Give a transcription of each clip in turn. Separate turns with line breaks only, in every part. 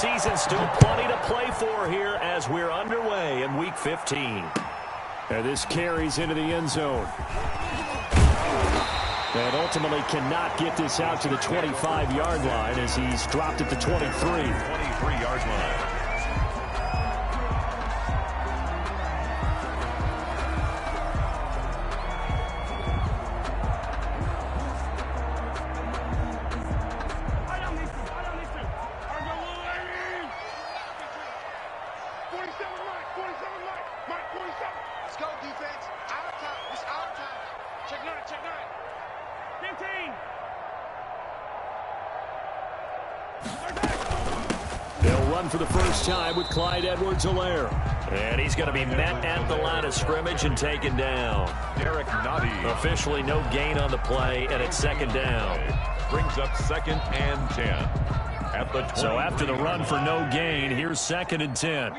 season, still plenty to play for here as we're underway in Week 15.
And this carries into the end zone. And ultimately cannot get this out to the 25-yard line as he's dropped at the 23.
23-yard line.
They'll run for the first time with Clyde Edwards-Helaire.
And he's going to be met at the line of scrimmage and taken down.
Derek Nottie.
Officially no gain on the play, and it's second down.
Brings up 2nd and 10. At the 20.
So after the run for no gain, here's 2nd and 10.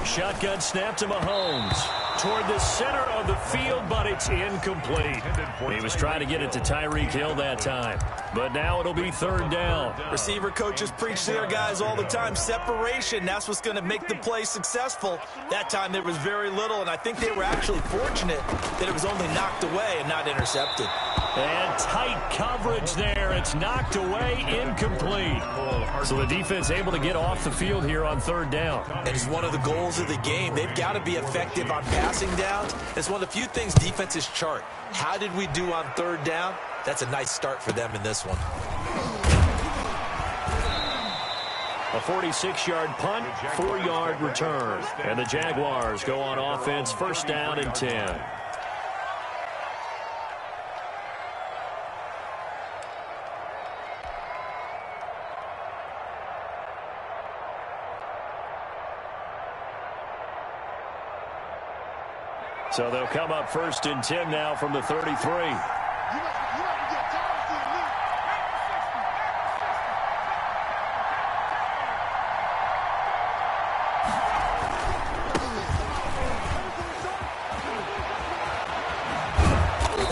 Shotgun snap to Mahomes. Toward the center of the field, but it's incomplete. He was trying to get it to Tyreek Hill that time. But now it'll be 3rd down.
Receiver coaches preach to their guys all the time. Separation, that's what's going to make the play successful. That time there was very little, and I think they were actually fortunate that it was only knocked away and not intercepted.
And tight coverage there. It's knocked away, incomplete. So the defense able to get off the field here on 3rd down.
And it's one of the goals of the game. They've got to be effective on passing downs. It's one of the few things defenses chart. How did we do on 3rd down? That's a nice start for them in this one.
A 46-yard punt, 4-yard return. And the Jaguars go on offense, 1st down and 10. So they'll come up 1st and 10 now from the 33.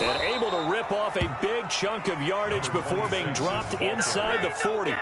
And able to rip off a big chunk of yardage before being dropped inside the 40.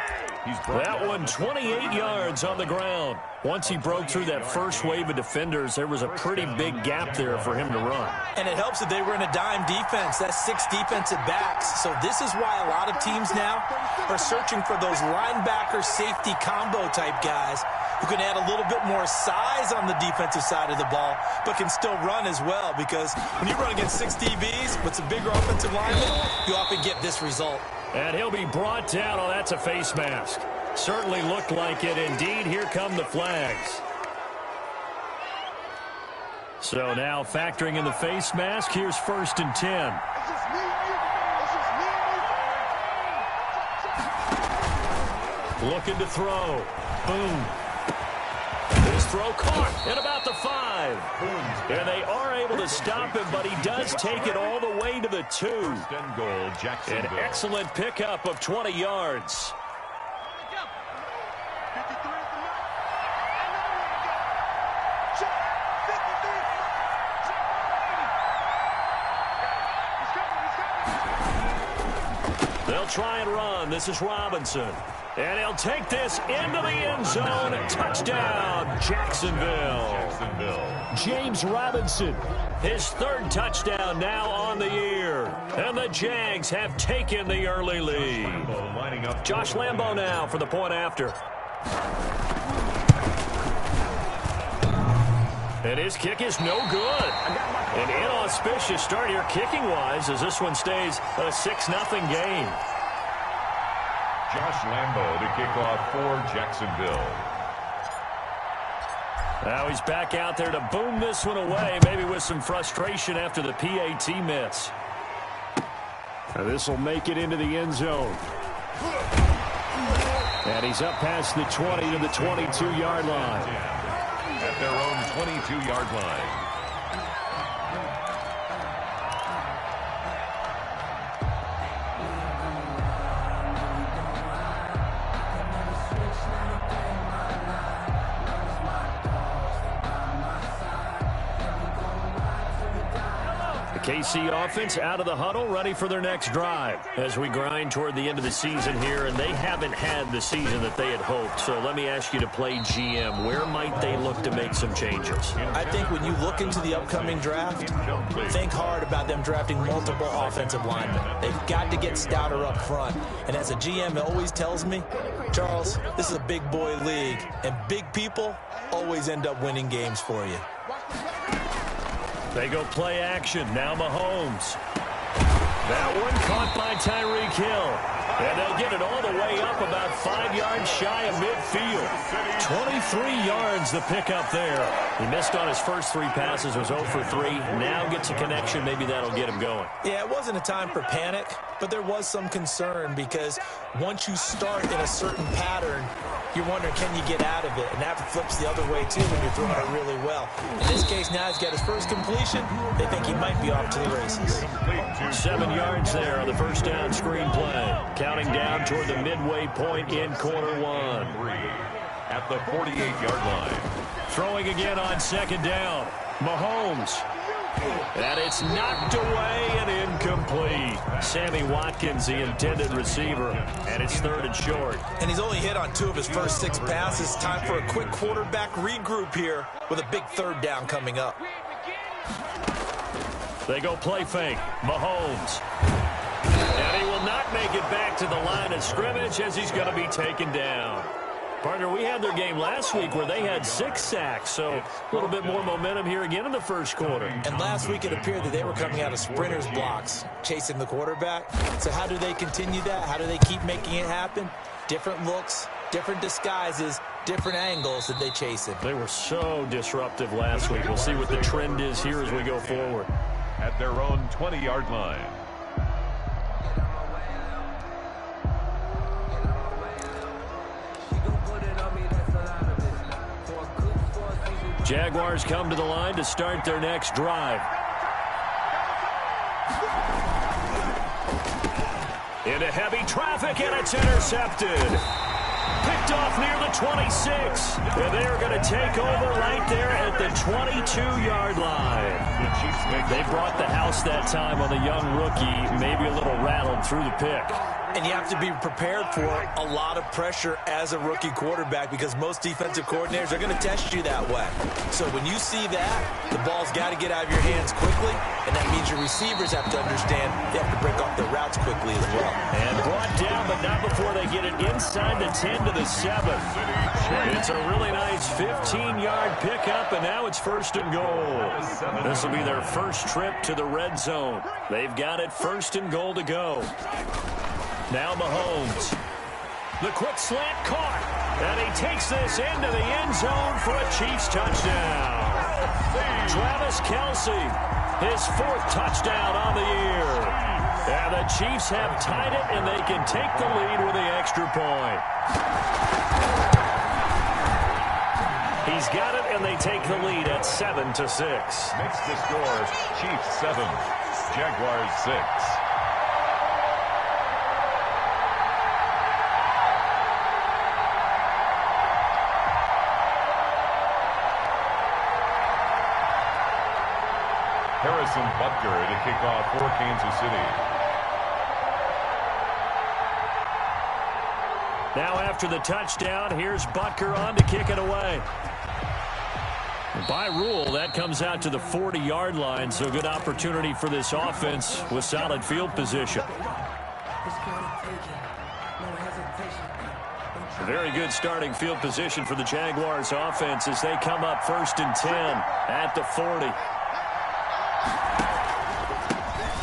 That one 28 yards on the ground. Once he broke through that first wave of defenders, there was a pretty big gap there for him to run.
And it helps that they were in a dime defense. That's 6 defensive backs. So this is why a lot of teams now are searching for those linebacker safety combo type guys who can add a little bit more size on the defensive side of the ball, but can still run as well, because when you run against 6 DBs with some bigger offensive linemen, you often get this result.
And he'll be brought down. Oh, that's a face mask. Certainly looked like it. Indeed, here come the flags. So now factoring in the face mask, here's 1st and 10. Looking to throw. Boom. His throw caught at about the 5. And they are able to stop him, but he does take it all the way to the 2.
And goal, Jacksonville.
An excellent pickup of 20 yards. They'll try and run. This is Robinson. And he'll take this into the end zone. Touchdown, Jacksonville. James Robinson, his 3rd touchdown now on the year. And the Jags have taken the early lead. Josh Lambo now for the point after. And his kick is no good. An inauspicious start here kicking-wise as this one stays a 6-0 game.
Josh Lambo to kick off for Jacksonville.
Now he's back out there to boom this one away, maybe with some frustration after the PAT miss.
And this will make it into the end zone. And he's up past the 20 to the 22-yard line.
At their own 22-yard line.
KC offense out of the huddle, ready for their next drive as we grind toward the end of the season here, and they haven't had the season that they had hoped. So let me ask you to play GM. Where might they look to make some changes?
I think when you look into the upcoming draft, think hard about them drafting multiple offensive linemen. They've got to get stouter up front. And as a GM, it always tells me, Charles, this is a big boy league, and big people always end up winning games for you.
They go play action. Now Mahomes. That one caught by Tyreek Hill. And they'll get it all the way up about 5 yards shy of midfield. 23 yards the pickup there. He missed on his first 3 passes, was 0 for 3. Now gets a connection. Maybe that'll get him going.
Yeah, it wasn't a time for panic, but there was some concern because once you start in a certain pattern, you're wondering, can you get out of it? And that flips the other way, too, when you're throwing it really well. In this case, now he's got his first completion. They think he might be off to the races.
7 yards there on the first down screen play. Counting down toward the midway point in quarter 1.
At the 48-yard line.
Throwing again on second down. Mahomes. And it's knocked away and incomplete. Sammy Watkins, the intended receiver, and it's 3rd and short.
And he's only hit on 2 of his first 6 passes. Time for a quick quarterback regroup here with a big 3rd down coming up.
They go play fake. Mahomes. And he will not make it back to the line of scrimmage as he's going to be taken down. Partner, we had their game last week where they had 6 sacks, so a little bit more momentum here again in the first quarter.
And last week it appeared that they were coming out of sprinters blocks, chasing the quarterback. So how do they continue that? How do they keep making it happen? Different looks, different disguises, different angles that they chase him.
They were so disruptive last week. We'll see what the trend is here as we go forward.
At their own 20-yard line.
Jaguars come to the line to start their next drive. Into heavy traffic, and it's intercepted. Picked off near the 26. And they're going to take over right there at the 22-yard line. They brought the house that time on the young rookie, maybe a little rattled through the pick.
And you have to be prepared for a lot of pressure as a rookie quarterback because most defensive coordinators are going to test you that way. So when you see that, the ball's got to get out of your hands quickly, and that means your receivers have to understand they have to break off their routes quickly as well.
And brought down, but not before they get it inside the 10 to the 7. It's a really nice 15-yard pickup, and now it's 1st and goal. This will be their first trip to the red zone. They've got it 1st and goal to go. Now Mahomes. The quick slant caught. And he takes this into the end zone for a Chiefs touchdown. Travis Kelce, his 4th touchdown on the year. And the Chiefs have tied it, and they can take the lead with the extra point. He's got it, and they take the lead at 7-6.
Makes the score Chiefs 7, Jaguars 6. Harrison Butker to kick off for Kansas City.
Now after the touchdown, here's Butker on to kick it away. By rule, that comes out to the 40-yard line, so good opportunity for this offense with solid field position. Very good starting field position for the Jaguars offense as they come up 1st and 10 at the 40.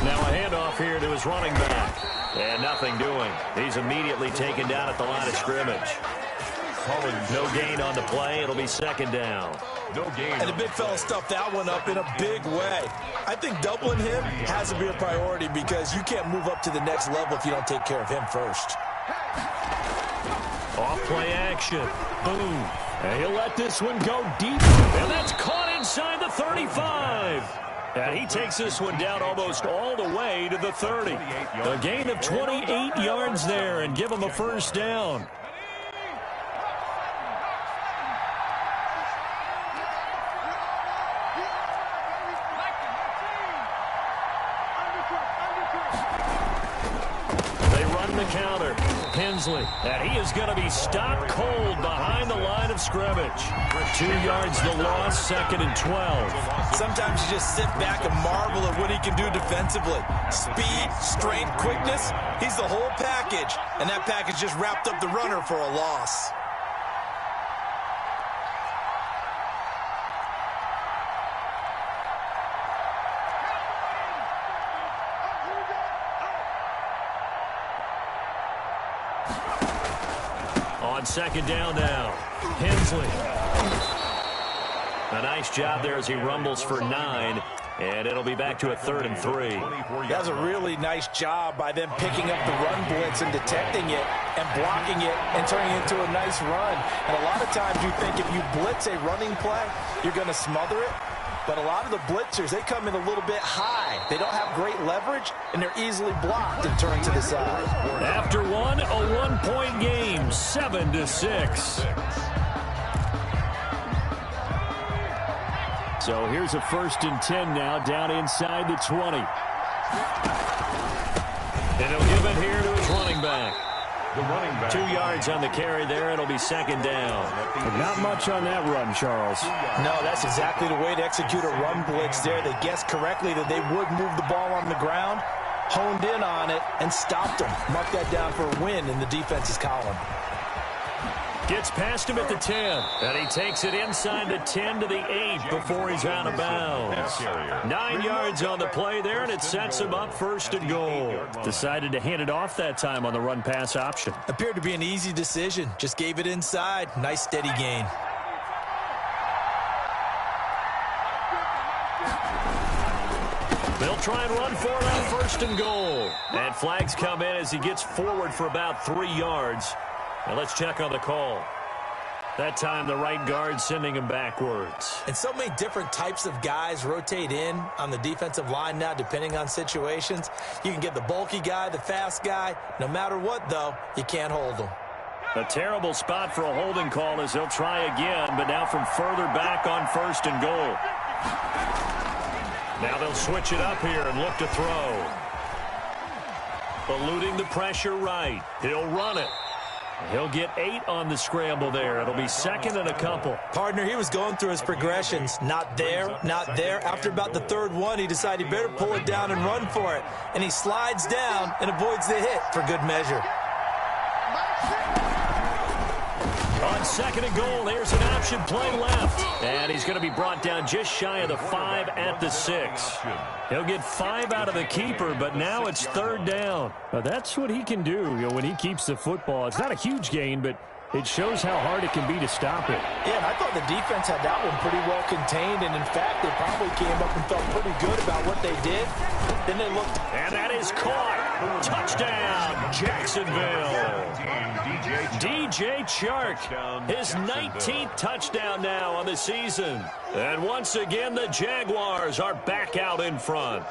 Now a handoff here to his running back. And nothing doing. He's immediately taken down at the line of scrimmage. No gain on the play. It'll be 2nd down.
No gain.
And the big fella stuffed that one up in a big way. I think doubling him has to be a priority because you can't move up to the next level if you don't take care of him first.
Off play action. Boom. And he'll let this one go deep. And that's caught inside the 35. And he takes this one down almost all the way to the 30. A gain of 28 yards there and give him a 1st down. the counter. Hensley, and he is going to be stopped cold behind the line of scrimmage. 2 yards the loss, 2nd and 12.
Sometimes you just sit back and marvel at what he can do defensively. Speed, strength, quickness, he's the whole package. And that package just wrapped up the runner for a loss.
On 2nd down now, Hensley. A nice job there as he rumbles for 9, and it'll be back to a 3rd and 3.
That was a really nice job by them picking up the run blitz and detecting it and blocking it and turning it into a nice run. And a lot of times you think if you blitz a running play, you're going to smother it. But a lot of the blitzers, they come in a little bit high. They don't have great leverage, and they're easily blocked and turned to the side.
After one, a 1-point game, 7-6.
So here's a 1st and 10 now, down inside the 20.
And he'll give it here to his running back.
The running back.
2 yards on the carry there. It'll be 2nd down.
Not much on that run, Charles.
No, that's exactly the way to execute a run blitz there. They guessed correctly that they would move the ball on the ground, honed in on it, and stopped them. Mark that down for a win in the defense's column.
Gets past him at the 10, and he takes it inside the 10 to the 8 before he's out of bounds. 9 yards on the play there, and it sets him up 1st and goal.
Decided to hand it off that time on the run-pass option.
Appeared to be an easy decision. Just gave it inside. Nice steady gain.
They'll try and run for it on 1st and goal. And flags come in as he gets forward for about 3 yards. Now let's check on the call. That time the right guard sending him backwards.
And so many different types of guys rotate in on the defensive line now depending on situations. You can get the bulky guy, the fast guy. No matter what, though, you can't hold them.
A terrible spot for a holding call as they'll try again, but now from further back on 1st and goal. Now they'll switch it up here and look to throw. Eluding the pressure right. He'll run it. He'll get 8 on the scramble there. It'll be 2nd and a couple.
Partner, he was going through his progressions. Not there, not there. After about the 3rd one, he decided he better pull it down and run for it. And he slides down and avoids the hit for good measure.
On 2nd and goal, there's an option play left. And he's going to be brought down just shy of the 5 at the 6. He'll get 5 out of the keeper, but now it's 3rd down.
Now that's what he can do, when he keeps the football. It's not a huge gain, but it shows how hard it can be to stop it.
Yeah, and I thought the defense had that one pretty well contained, and in fact, they probably came up and felt pretty good about what they did. Then they looked.
And that is caught. Touchdown, Jacksonville. DJ Chark, his 19th touchdown now on the season. And once again, the Jaguars are back out in front.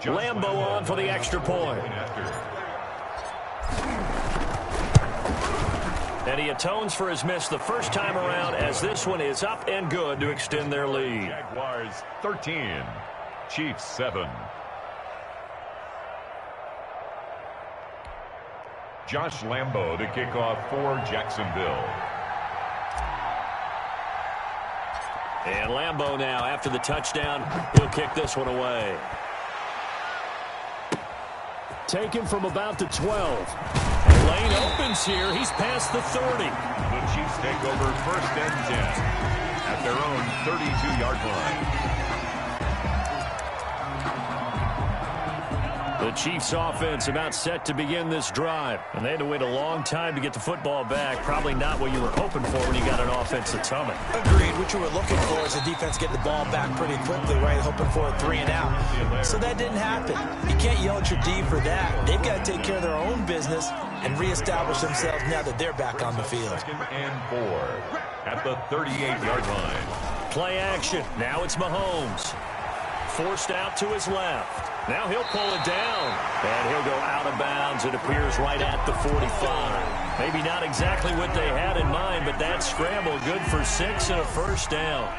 Lambo on for the extra point. And he atones for his miss the first time around as this one is up and good to extend their lead.
Jaguars 13, Chiefs 7. Josh Lambo to kick off for Jacksonville.
And Lambo now, after the touchdown, he'll kick this one away.
Taken from about the 12.
Lane opens here. He's past the 30.
The Chiefs take over 1st and 10 at their own 32-yard line.
The Chiefs offense about set to begin this drive. And they had to wait a long time to get the football back. Probably not what you were hoping for when you got an offense that's humming.
Agreed. What you were looking for is the defense getting the ball back pretty quickly, right? Hoping for a 3 and out. So that didn't happen. You can't yell at your D for that. They've got to take care of their own business and reestablish themselves now that they're back on the field.
2nd and 4 at the 38-yard line.
Play action. Now it's Mahomes. Forced out to his left. Now he'll pull it down, and he'll go out of bounds. It appears right at the 45. Maybe not exactly what they had in mind, but that scramble good for 6 and a first down.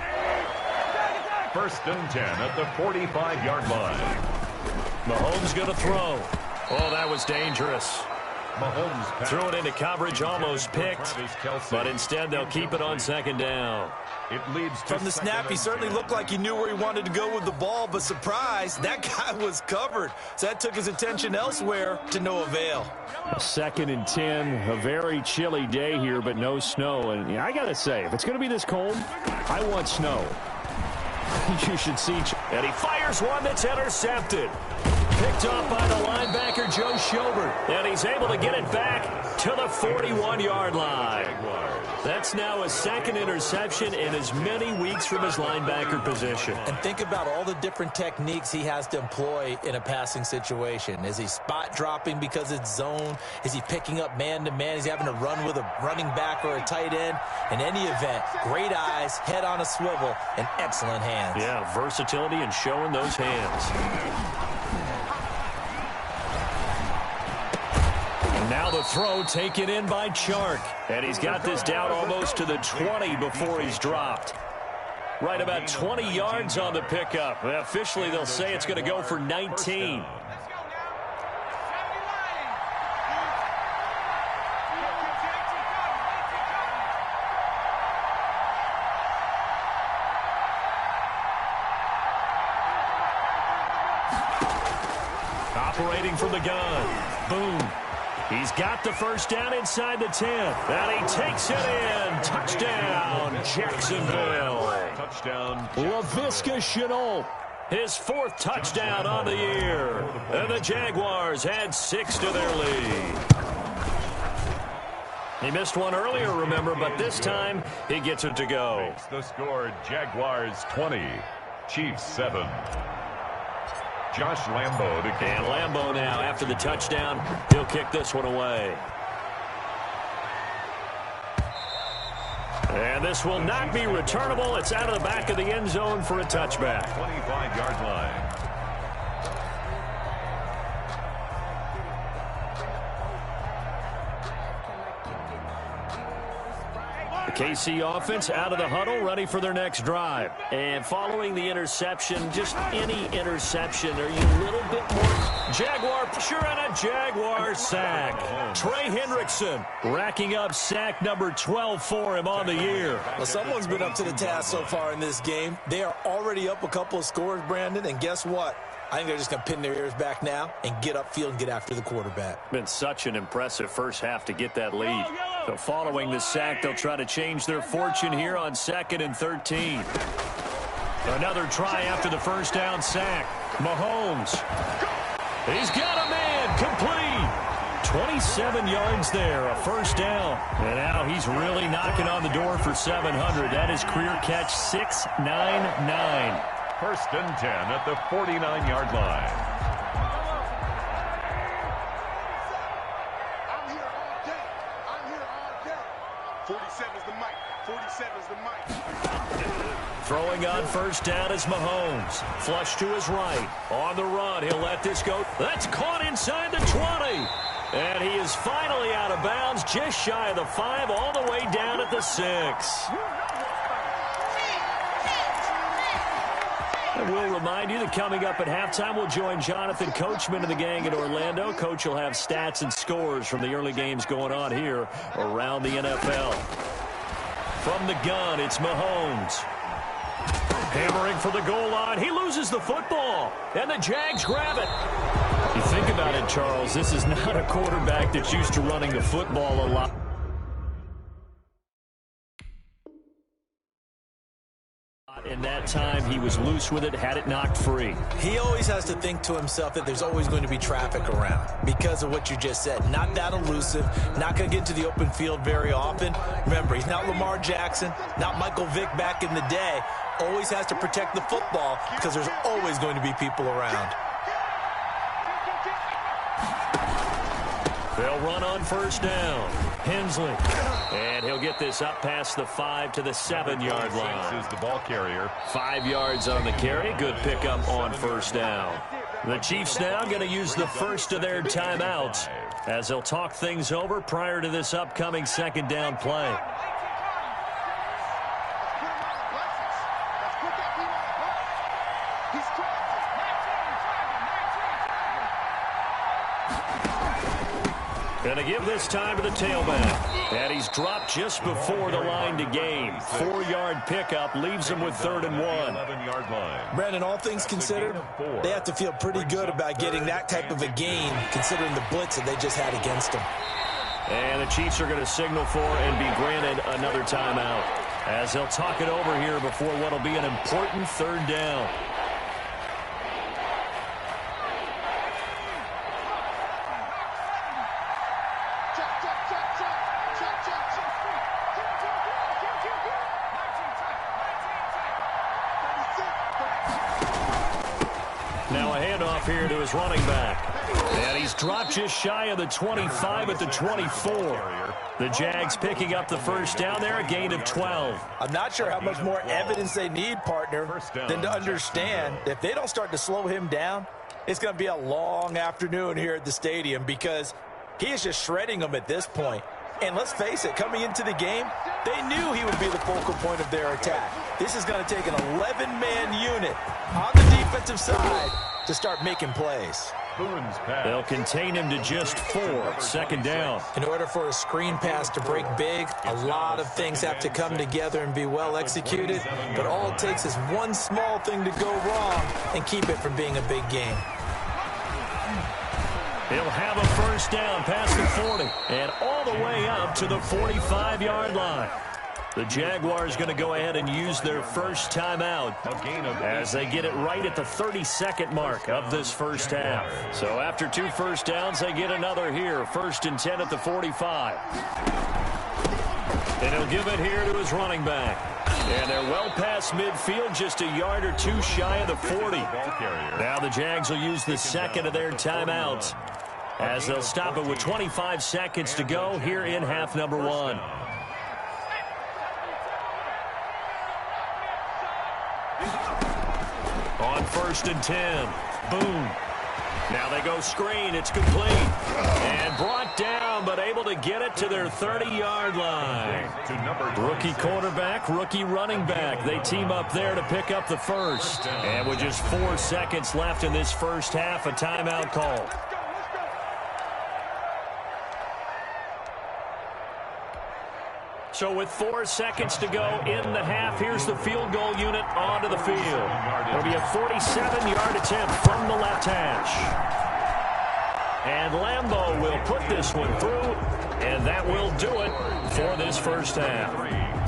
1st and 10 at the 45-yard line.
Mahomes going to throw. Oh, that was dangerous. Threw it into coverage, almost picked, but instead they'll keep it on second down.
It leads
From the snap, he certainly looked like he knew where he wanted to go with the ball, but surprise, that guy was covered. So that took his attention elsewhere to no avail.
2nd and 10, a very chilly day here, but no snow. And I got to say, if it's going to be this cold, I want snow. You should see.
And he fires one that's intercepted. Picked off by the linebacker, Joe Schobert. And he's able to get it back to the 41-yard line. That's now his 2nd interception in as many weeks from his linebacker position.
And think about all the different techniques he has to employ in a passing situation. Is he spot dropping because it's zone? Is he picking up man-to-man? Is he having to run with a running back or a tight end? In any event, great eyes, head on a swivel, and excellent hands.
Yeah, versatility and showing those hands. Now the throw taken in by Chark. And he's got this down almost to the 20 before he's dropped. Right about 20 yards on the pickup. Officially, they'll say it's going to go for 19. Operating from the gun. Boom. He's got the first down inside the 10. And he takes it in. Touchdown, Jacksonville.
Touchdown.
Laviska Shenault, his 4th touchdown on the year. And the Jaguars add 6 to their lead. He missed one earlier, remember, but this time he gets it to go.
Makes the score, Jaguars 20, Chiefs 7. Josh Lambo to kick.
And Lambo now, after the touchdown, he'll kick this one away. And this will not be returnable. It's out of the back of the end zone for a touchback.
25-yard line.
The KC offense out of the huddle, ready for their next drive. And following the interception, just any interception, are you a little bit more Jaguar pressure and a Jaguar sack. Trey Hendrickson racking up sack number 12 for him on the year.
Well, someone's been up to the task so far in this game. They are already up a couple of scores, Brandon, and guess what? I think they're just going to pin their ears back now and get upfield and get after the quarterback.
Been such an impressive first half to get that lead. So following the sack, they'll try to change their fortune here on 2nd and 13. Another try after the first down sack. Mahomes. He's got a man complete. 27 yards there, a first down. And now he's really knocking on the door for 700. That is career catch 699.
1st and 10 at the 49-yard line.
I'm here all day. I'm here all day. 47's the mic. 47's the mic.
Throwing on first down is Mahomes. Flush to his right. On the run, he'll let this go. That's caught inside the 20. And he is finally out of bounds, just shy of the 5, all the way down at the 6. And we'll remind you that coming up at halftime, we'll join Jonathan Coachman and the gang in Orlando. Coach will have stats and scores from the early games going on here around the NFL. From the gun, it's Mahomes. Hammering for the goal line. He loses the football, and the Jags grab it. You think about it, Charles, this is not a quarterback that's used to running the football a lot. In that time, he was loose with it, had it knocked free.
He always has to think to himself that there's always going to be traffic around because of what you just said. Not that elusive, not going to get to the open field very often. Remember, he's not Lamar Jackson, not Michael Vick back in the day. Always has to protect the football because there's always going to be people around.
They'll run on first down. Hensley. And he'll get this up past the 5 to the 7-yard line.
Is the ball carrier.
5 yards on the carry. Good pickup on first down. The Chiefs now going to use the first of their timeouts as they'll talk things over prior to this upcoming second down play. Gonna give this time to the tailback. And he's dropped just before the line to gain. 4-yard pickup leaves him with 3rd and 1.
11-yard line.
Brandon, all things considered, they have to feel pretty good about getting that type of a gain, considering the blitz that they just had against them.
And the Chiefs are going to signal for and be granted another timeout, as they'll talk it over here before what will be an important 3rd down. Now a handoff here to his running back. And he's dropped just shy of the 25 at the 24. The Jags picking up the first down there, a gain of 12.
I'm not sure how much more evidence they need, partner, than to understand if they don't start to slow him down, it's going to be a long afternoon here at the stadium because he is just shredding them at this point. And let's face it, coming into the game, they knew he would be the focal point of their attack. This is going to take an 11-man unit on the defensive side to start making plays.
They'll contain him to just 4. 2nd down.
In order for a screen pass to break big, a lot of things have to come together and be well executed. But all it takes is one small thing to go wrong and keep it from being a big game.
He'll have a first down past the 40 and all the way up to the 45-yard line. The Jaguars going to go ahead and use their first timeout as they get it right at the 32nd mark of this first half. So after 2 first downs, they get another here. 1st and 10 at the 45. And he'll give it here to his running back. And they're well past midfield, just a yard or 2 shy of the 40. Now the Jags will use the 2nd of their timeouts as they'll stop it with 25 seconds to go here in half number 1. On 1st and 10. Boom. Now they go screen. It's complete. And brought down, but able to get it to their 30-yard line. Rookie quarterback, rookie running back. They team up there to pick up the first. And with just 4 seconds left in this first half, a timeout call. So with 4 seconds to go in the half, here's the field goal unit onto the field. It'll be a 47-yard attempt from the left hash. And Lambeau will put this one through, and that will do it for this first half.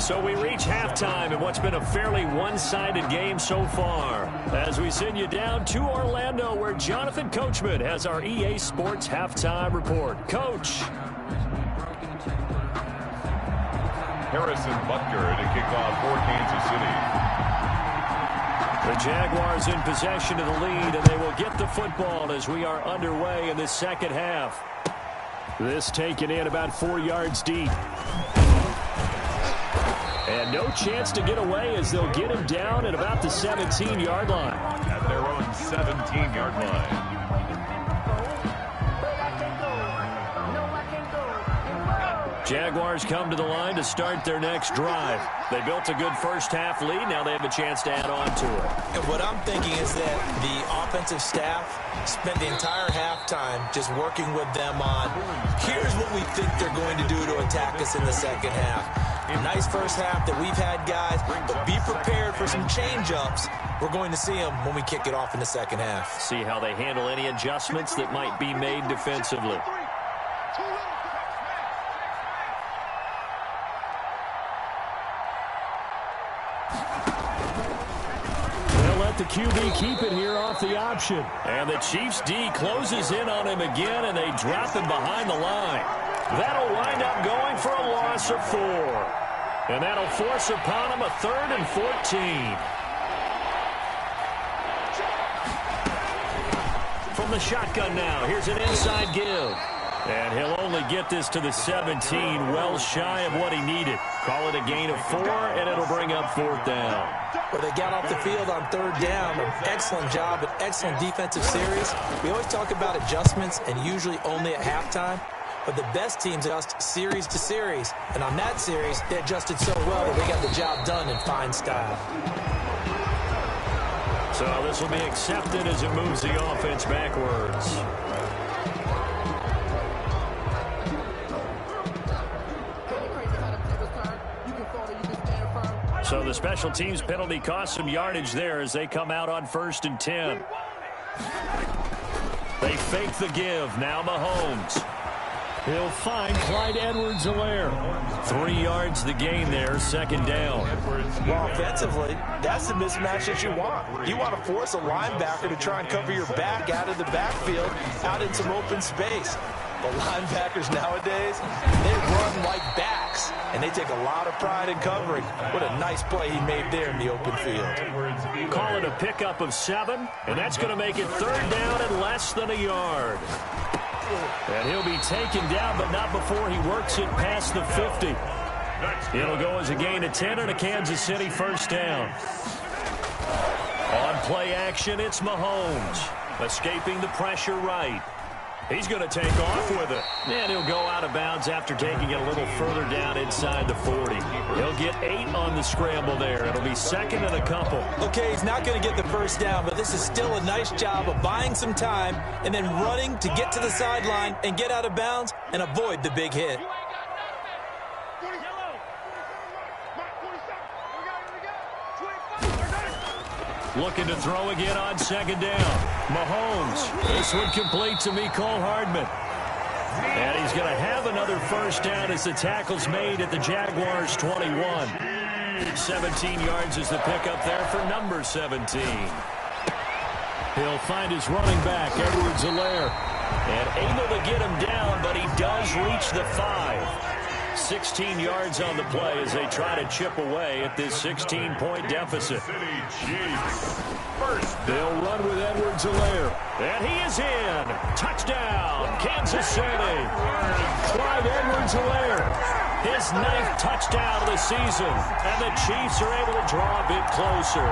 So we reach halftime in what's been a fairly one-sided game so far, as we send you down to Orlando, where Jonathan Coachman has our EA Sports halftime report. Coach.
Harrison Butker to kick off for Kansas City.
The Jaguars in possession of the lead, and they will get the football as we are underway in the second half. This taken in about 4 yards deep. And no chance to get away as they'll get him down at about the 17-yard line.
At their own 17-yard line.
Jaguars come to the line to start their next drive. They built a good first half lead. Now they have a chance to add on to it.
And what I'm thinking is that the offensive staff spent the entire halftime just working with them on, here's what we think they're going to do to attack us in the second half. A nice first half that we've had, guys, but be prepared for some change-ups. We're going to see them when we kick it off in the second half.
See how they handle any adjustments that might be made defensively. The QB keep it here off the option. And the Chiefs D closes in on him again, and they drop him behind the line. That'll wind up going for a loss of 4. And that'll force upon him a 3rd and 14. From the shotgun now, here's an inside give. And he'll only get this to the 17, well shy of what he needed. Call it a gain of 4, and it'll bring up 4th down.
Well, they got off the field on 3rd down. An excellent job, an excellent defensive series. We always talk about adjustments, and usually only at halftime. But the best teams adjust series to series. And on that series, they adjusted so well that they got the job done in fine style.
So this will be accepted as it moves the offense backwards. the special teams penalty cost some yardage there as they come out on 1st and 10. They fake the give. Now Mahomes.
He'll find Clyde Edwards-Helaire.
3 yards the gain there, 2nd down.
Well, offensively, that's the mismatch that you want. You want to force a linebacker to try and cover your back out of the backfield, out in some open space. But linebackers nowadays, they run like backs, and they take a lot of pride in covering. What a nice play he made there in the open field.
Call it a pickup of 7, and that's going to make it 3rd down and less than a yard. And he'll be taken down, but not before he works it past the 50. It'll go as a gain of 10 and a Kansas City 1st down. On play action, it's Mahomes. Escaping the pressure right. He's going to take off with it. And he'll go out of bounds after taking it a little further down inside the 40. He'll get 8 on the scramble there. It'll be 2nd and a couple.
Okay, he's not going to get the 1st down, but this is still a nice job of buying some time and then running to get to the sideline and get out of bounds and avoid the big hit.
Looking to throw again on 2nd down. Mahomes. This one complete to Mecole Hardman. And he's going to have another 1st down as the tackle's made at the Jaguars' 21. 17 yards is the pickup there for number 17.
He'll find his running back, Edwards-Helaire.
And able to get him down, but he does reach the 5. 16 yards on the play as they try to chip away at this 16-point deficit.
They'll run with Edwards-Helaire.
And he is in. Touchdown, Kansas City.
Clyde Edwards-Helaire.
His 9th touchdown of the season. And the Chiefs are able to draw a bit closer.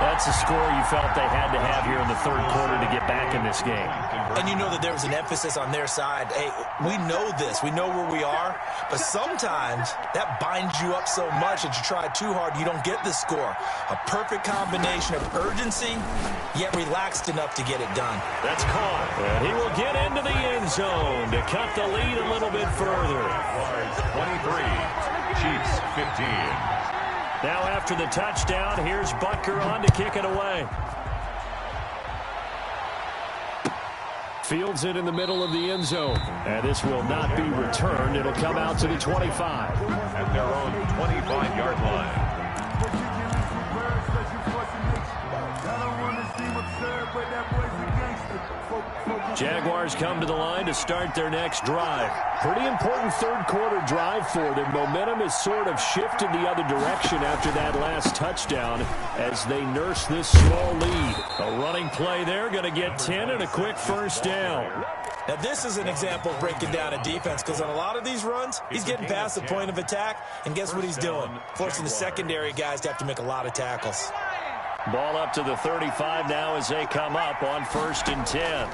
That's a score you felt they had to have here in the 3rd quarter to get back in this game.
And you know that there was an emphasis on their side. Hey, we know this. We know where we are. But sometimes that binds you up so much that you try too hard, you don't get the score. A perfect combination of urgency, yet relaxed enough to get it done.
That's caught. And he will get into the end zone to cut the lead a little bit further.
23, Chiefs 15.
Now after the touchdown, here's Butker on to kick it away.
Fields it in the middle of the end zone. And this will not be returned. It'll come out to the 25.
At their own 25-yard line.
Jaguars come to the line to start their next drive.
Pretty important 3rd quarter drive for them. Momentum has sort of shifted the other direction after that last touchdown as they nurse this small lead.
A running play there, going to get 10 and a quick 1st down.
Now, this is an example of breaking down a defense because on a lot of these runs, he's getting past the point of attack, and guess what he's doing? Forcing the secondary guys to have to make a lot of tackles.
Ball up to the 35 now as they come up on 1st and 10.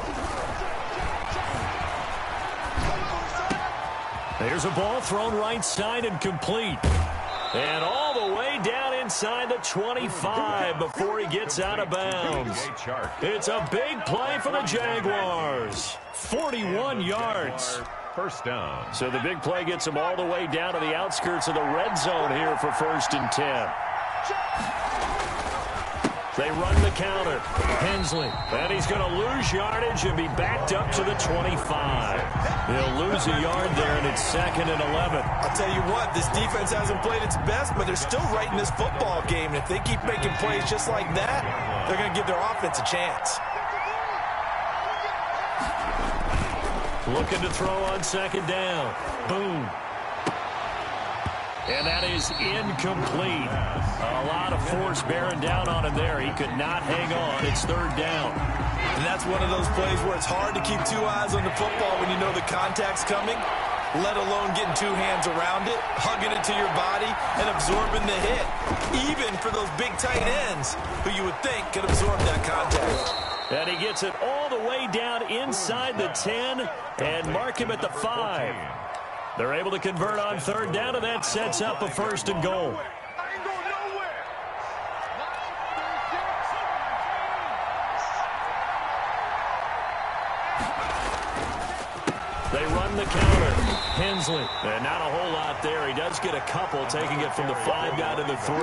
There's a ball thrown right side and complete. And all the way down inside the 25 before he gets out of bounds. It's a big play for the Jaguars. 41 yards.
1st down.
So the big play gets them all the way down to the outskirts of the red zone here for 1st and 10. They run the counter. Hensley. And he's going to lose yardage and be backed up to the 25. He'll lose a yard there, and it's 2nd and 11.
I'll tell you what, this defense hasn't played its best, but they're still right in this football game. And if they keep making plays just like that, they're going to give their offense a chance.
Looking to throw on 2nd down. Boom. And that is incomplete. A lot of force bearing down on him there. He could not hang on. It's 3rd down.
And that's one of those plays where it's hard to keep 2 eyes on the football when you know the contact's coming, let alone getting 2 hands around it, hugging it to your body, and absorbing the hit. Even for those big tight ends who you would think could absorb that contact.
And he gets it all the way down inside the 10 and mark him at the 5. They're able to convert on 3rd down, and that sets up a 1st and goal. They run the counter. Hensley. And not a whole lot there. He does get a couple, taking it from the 5 down to the 3.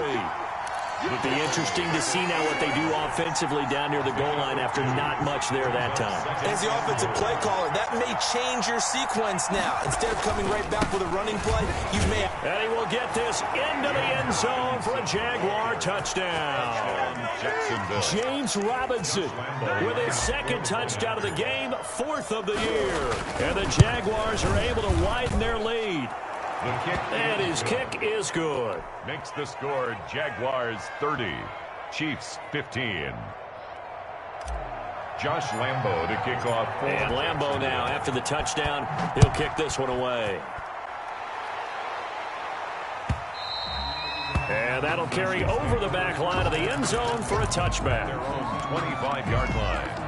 It'll be interesting to see now what they do offensively down near the goal line after not much there that time.
As the offensive play caller, that may change your sequence now. Instead of coming right back with a running play, you may...
And he will get this into the end zone for a Jaguar touchdown. James Robinson with his 2nd touchdown of the game, 4th of the year. And the Jaguars are able to widen their lead. And his kick is good.
Makes the score Jaguars 30, Chiefs 15. Josh Lambo to kick off.
And Lambo now, after the touchdown, he'll kick this one away. And that'll carry over the back line of the end zone for a touchback.
Their own 25-yard line.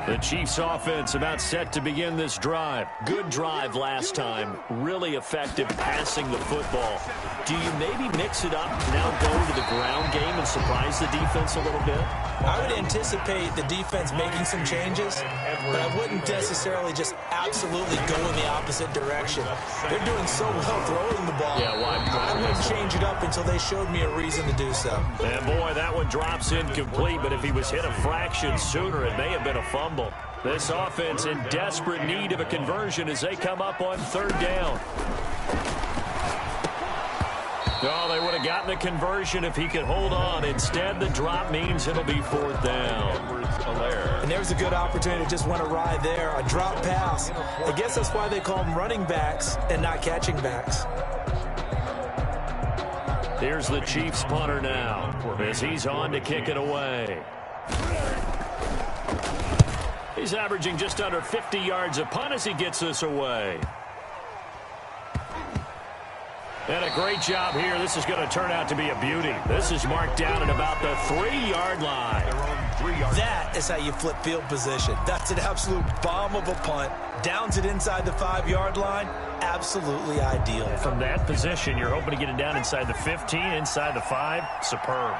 The Chiefs offense about set to begin this drive. Good drive last time. Really effective passing the football. Do you maybe mix it up, now go to the ground game and surprise the defense a little bit?
I would anticipate the defense making some changes, but I wouldn't necessarily just absolutely go in the opposite direction. They're doing so well throwing the ball.
Yeah, why?
I wouldn't change it up until they showed me a reason to do so.
And boy, that one drops incomplete, but if he was hit a fraction sooner, it may have been a fumble. This offense in desperate need of a conversion as they come up on 3rd down. Oh, they would have gotten the conversion if he could hold on. Instead, the drop means it'll be 4th down.
And there's a good opportunity to just went awry there. A drop pass. I guess that's why they call them running backs and not catching backs.
Here's the Chiefs punter now as he's on to kick it away. He's averaging just under 50 yards a punt as he gets this away. And a great job here. This is going to turn out to be a beauty. This is marked down at about the 3-yard line.
That is how you flip field position. That's an absolute bomb of a punt. Downs it inside the 5-yard line. Absolutely ideal.
From that position, you're hoping to get it down inside the 15, inside the 5. Superb.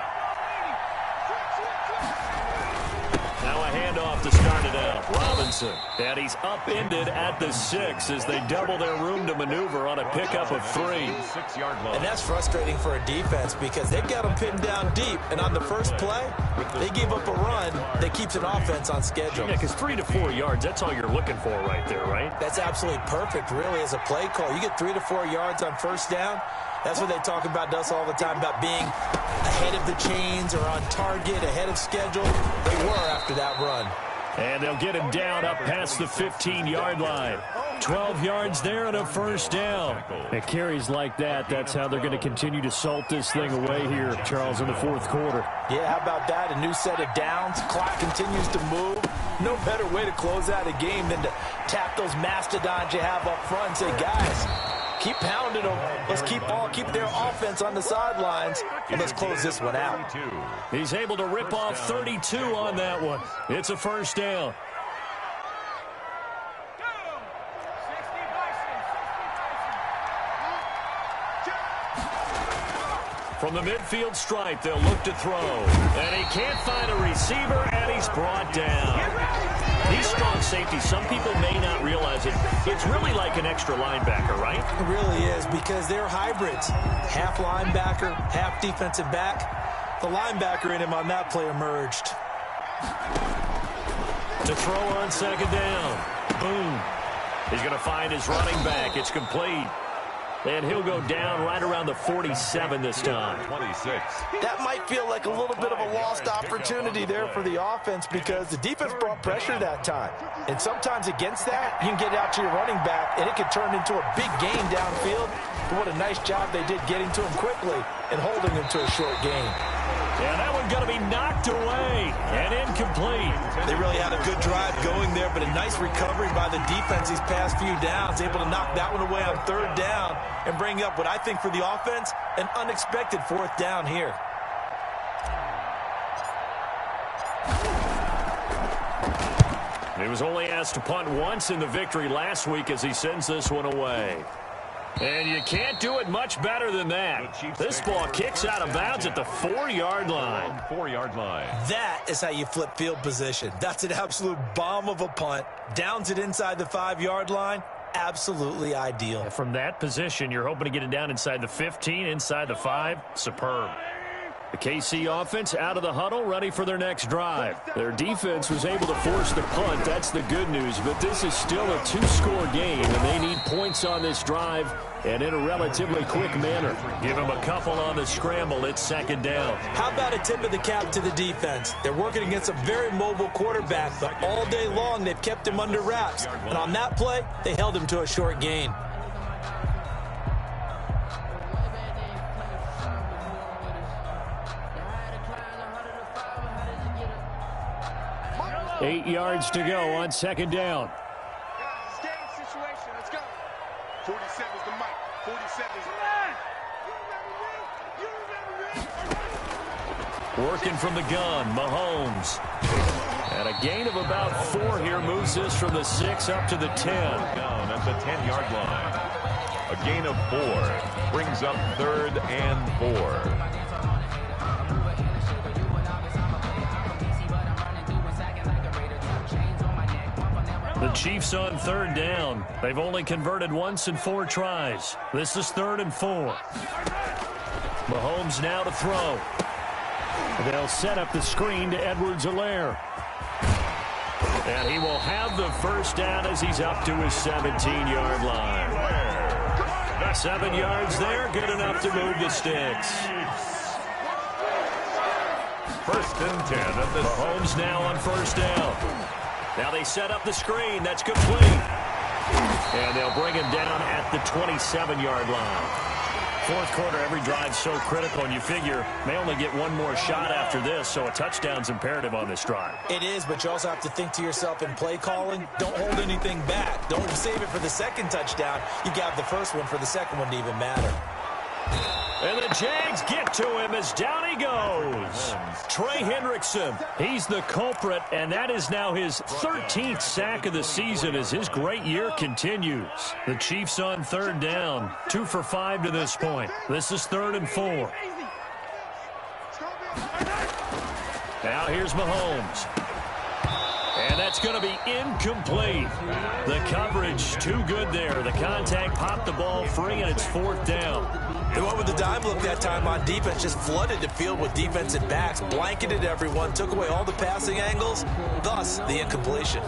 Now a handoff to start it out. Robinson. And he's upended at the 6 as they double their room to maneuver on a pickup of 3.
And that's frustrating for a defense because they've got them pinned down deep. And on the first play, they gave up a run that keeps an offense on schedule.
Yeah, because 3 to 4 yards, that's all you're looking for right there, right?
That's absolutely perfect, really, as a play call. You get 3 to 4 yards on 1st down. That's what they talk about to us all the time, about being ahead of the chains or on target, ahead of schedule. They were after that run.
And they'll get him down up past the 15-yard line. 12 yards there and a 1st down. It carries like that. That's how they're going to continue to salt this thing away here, Charles, in the 4th quarter.
Yeah, how about that? A new set of downs. Clock continues to move. No better way to close out a game than to tap those mastodons you have up front and say, guys, keep pounding them. Let's keep their offense on the sidelines, and let's close this one out.
He's able to rip off 32 on that one. It's a 1st down. From the midfield stripe, they'll look to throw. And he can't find a receiver, and he's brought down. These strong safeties, some people may not realize it. It's really like an extra linebacker, right?
It really is, because they're hybrids. Half linebacker, half defensive back. The linebacker in him on that play emerged.
To throw on 2nd down. Boom. He's going to find his running back. It's complete. And he'll go down right around the 47 this time.
26.
That might feel like a little bit of a lost opportunity there for the offense because the defense brought pressure that time. And sometimes against that, you can get out to your running back, and it can turn into a big gain downfield. But what a nice job they did getting to him quickly and holding him to a short gain.
And that one's going to be knocked away and incomplete.
They really had a good drive going there, but a nice recovery by the defense these past few downs, able to knock that one away on 3rd down and bring up what I think for the offense, an unexpected 4th down here.
He was only asked to punt once in the victory last week as he sends this one away. And you can't do it much better than that. This ball kicks out of bounds at the 4-yard line.
4-yard line.
That is how you flip field position. That's an absolute bomb of a punt. Downs it inside the 5-yard line. Absolutely ideal.
From that position, you're hoping to get it down inside the 15, inside the 5. Superb. The KC offense out of the huddle, ready for their next drive. Their defense was able to force the punt. That's the good news. But this is still a 2-score game, and they need points on this drive and in a relatively quick manner.
Give them a couple on the scramble. It's 2nd down.
How about a tip of the cap to the defense? They're working against a very mobile quarterback, but all day long they've kept him under wraps. And on that play, they held him to a short gain.
8 yards to go on 2nd down.
Guys, game situation. Let's go. 47's the mic. 47's the
Working from the gun, Mahomes. And a gain of about 4 here moves this from the 6 up to the 10.
Down at the 10-yard line. A gain of 4 brings up 3rd and 4.
The Chiefs on 3rd down. They've only converted once in 4 tries. This is 3rd and 4. Mahomes now to throw.
They'll set up the screen to Edwards-Helaire.
And he will have the 1st down as he's up to his 17-yard line. 7 yards there, good enough to move the sticks.
1st and 10 at the
Mahomes now on 1st down. Now they set up the screen. That's complete. And they'll bring him down at the 27-yard line. 4th quarter, every drive's so critical, and you figure may only get one more shot after this, so a touchdown's imperative on this drive.
It is, but you also have to think to yourself in play calling, don't hold anything back. Don't save it for the 2nd touchdown. You got the 1st one for the 2nd one to even matter.
And the Jags get to him as down he goes. Trey Hendrickson, he's the culprit, and that is now his 13th sack of the season as his great year continues. The Chiefs on 3rd down, 2 for 5 to this point. This is 3rd and 4. Now here's Mahomes. And that's going to be incomplete. The coverage too good there. The contact popped the ball free, and it's 4th down.
They went with the dime look that time on defense, just flooded the field with defensive backs, blanketed everyone, took away all the passing angles, thus the incompletion.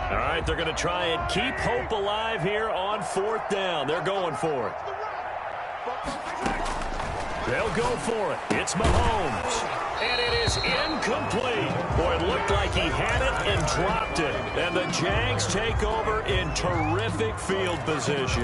All right, they're going to try and keep hope alive here on 4th down. They're going for it. They'll go for it. It's Mahomes. And it is incomplete. Boy, it looked like he had it and dropped it. And the Jags take over in terrific field position.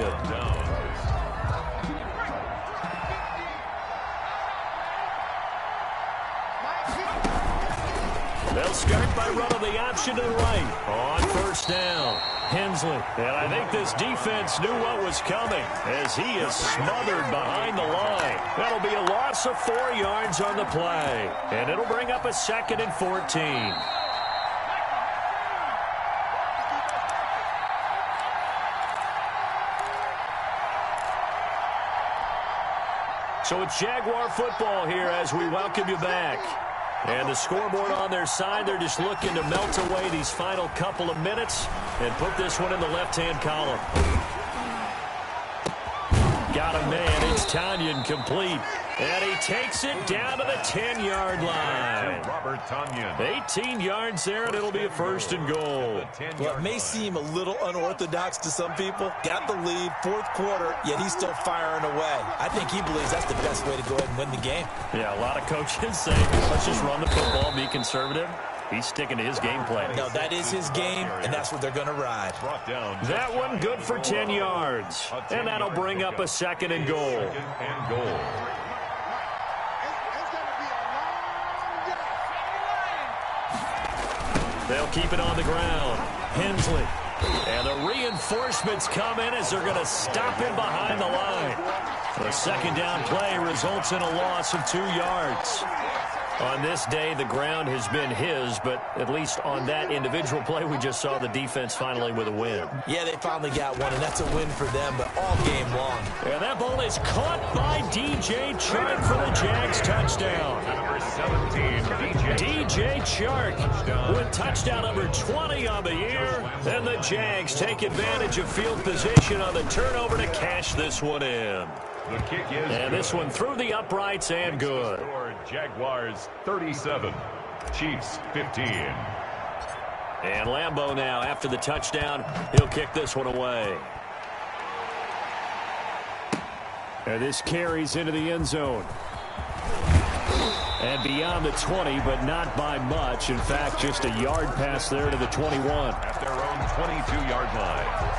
They'll start by running the option to the right on 1st down. Hensley. And I think this defense knew what was coming as he is smothered behind the line. That'll be a loss of 4 yards on the play. And it'll bring up a 2nd and 14. So it's Jaguar football here as we welcome you back. And the scoreboard on their side, they're just looking to melt away these final couple of minutes and put this one in the left-hand column. Got a man. It's Tonyan complete. And he takes it down to the 10-yard line.
Robert Tonyan.
18 yards there, and it'll be a 1st and goal.
Well, it may seem a little unorthodox to some people. Got the lead, 4th quarter, yet he's still firing away. I think he believes that's the best way to go ahead and win the game.
Yeah, a lot of coaches say, let's just run the football, be conservative. He's sticking to his game plan.
No, that is his game, and that's what they're going to ride.
That one good for 10 yards. And that'll bring up a 2nd and goal. They'll keep it on the ground. Hensley. And the reinforcements come in as they're going to stop him behind the line. The second down play results in a loss of 2 yards.
On this day, the ground has been his, but at least on that individual play, we just saw the defense finally with a win.
Yeah, they finally got one, and that's a win for them, but all game long.
And that ball is caught by D.J. Chark for the Jags touchdown.
Number 17,
D.J. Chark with touchdown number 20 on the year. And the Jags take advantage of field position on the turnover to cash this one in.
The kick is
And this one through the uprights and good.
Score, Jaguars 37, Chiefs 15.
And Lambeau now, after the touchdown, he'll kick this one away. And this carries into the end zone. And beyond the 20, but not by much. In fact, just a yard pass there to the 21.
At their own 22-yard line.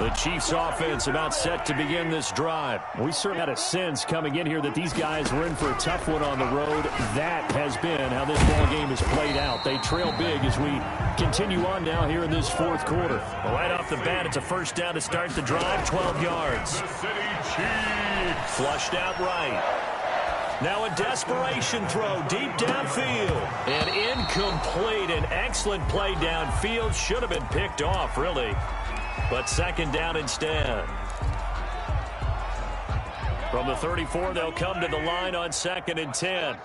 The Chiefs offense about set to begin this drive. We certainly had a sense coming in here that these guys were in for a tough one on the road. That has been how this ball game has played out. They trail big as we continue on now here in this fourth quarter. Well, right off the bat, it's a first down to start the drive, 12 yards.
The City Chiefs.
Flushed out right. Now a desperation throw deep downfield. And incomplete. An excellent play downfield. Should have been picked off, really. But second down instead. From the 34, they'll come to the line on 2nd and 10.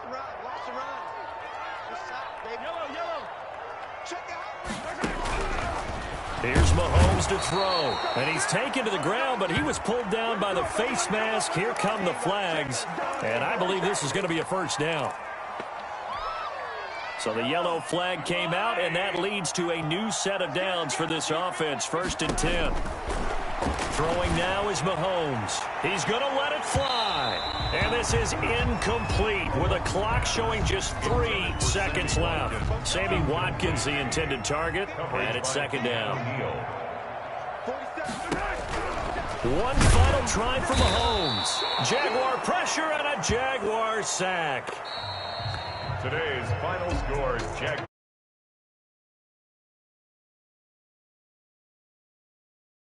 Here's Mahomes to throw. And he's taken to the ground, but he was pulled down by the face mask. Here come the flags. And I believe this is going to be a first down. So the yellow flag came out, and that leads to a new set of downs for this offense. 1st and 10. Throwing now is Mahomes. He's going to let it fly. And this is incomplete with a clock showing just 3 seconds left. Sammy Watkins, the intended target, and it's 2nd down. One final try for Mahomes. Jaguar pressure and a Jaguar sack.
Today's final score, Jaguars.